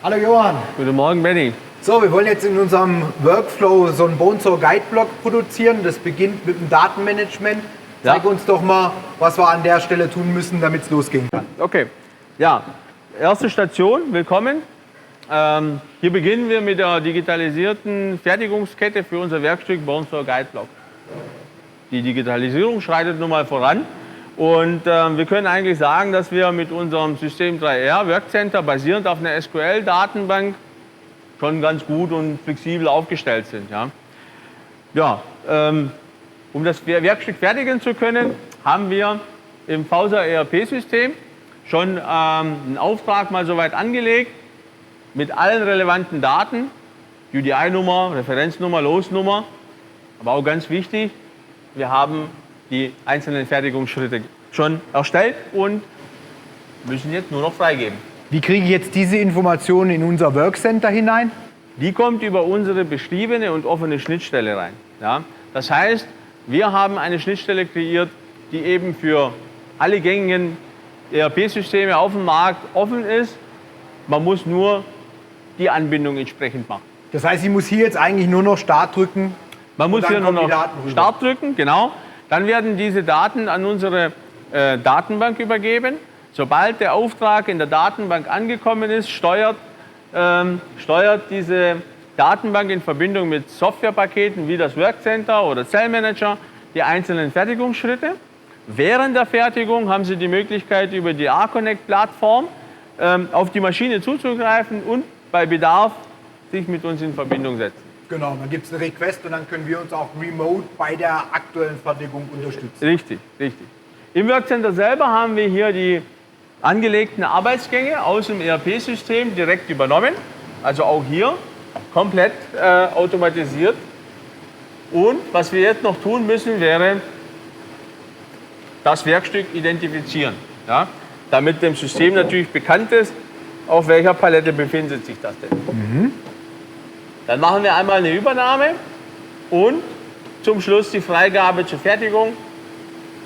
Hallo Johann. Guten Morgen, Benny. So, wir wollen jetzt in unserem Workflow so einen Bonesaw Guide Block produzieren. Das beginnt mit dem Datenmanagement. Zeig uns doch mal, was wir an der Stelle tun müssen, damit es losgehen kann. Okay, ja, erste Station, willkommen. Hier beginnen wir mit der digitalisierten Fertigungskette für unser Werkstück Bonesaw Guide Block. Die Digitalisierung schreitet nun mal voran und wir können eigentlich sagen, dass wir mit unserem System 3R Workcenter basierend auf einer SQL-Datenbank schon ganz gut und flexibel aufgestellt sind. Um das Werkstück fertigen zu können, haben wir im VSA ERP-System schon einen Auftrag mal soweit angelegt mit allen relevanten Daten, UDI-Nummer, Referenznummer, Losnummer, aber auch ganz wichtig, wir haben die einzelnen Fertigungsschritte schon erstellt und müssen jetzt nur noch freigeben. Wie kriege ich jetzt diese Informationen in unser Workcenter hinein? Die kommt über unsere beschriebene und offene Schnittstelle rein. Ja? Das heißt, wir haben eine Schnittstelle kreiert, die eben für alle gängigen ERP-Systeme auf dem Markt offen ist. Man muss nur die Anbindung entsprechend machen. Das heißt, ich muss hier jetzt eigentlich nur noch Start drücken. Man muss hier nur noch Start drücken, genau. Dann werden diese Daten an unsere Datenbank übergeben. Sobald der Auftrag in der Datenbank angekommen ist, steuert diese Datenbank in Verbindung mit Softwarepaketen wie das Workcenter oder Cell Manager die einzelnen Fertigungsschritte. Während der Fertigung haben Sie die Möglichkeit, über die R-Connect-Plattform auf die Maschine zuzugreifen und bei Bedarf sich mit uns in Verbindung setzen. Genau, dann gibt es eine Request und dann können wir uns auch remote bei der aktuellen Fertigung unterstützen. Richtig, richtig. Im Workcenter selber haben wir hier die angelegten Arbeitsgänge aus dem ERP-System direkt übernommen. Also auch hier komplett automatisiert. Und was wir jetzt noch tun müssen, wäre das Werkstück identifizieren. Ja? Damit dem System natürlich bekannt ist, auf welcher Palette befindet sich das denn. Dann machen wir einmal eine Übernahme und zum Schluss die Freigabe zur Fertigung.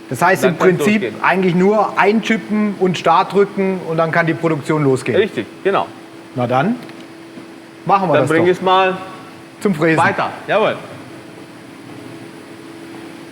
Das heißt im Prinzip eigentlich nur einchippen und Start drücken und dann kann die Produktion losgehen. Richtig, genau. Na dann machen wir das doch. Dann bring es mal zum Fräsen weiter. Jawohl.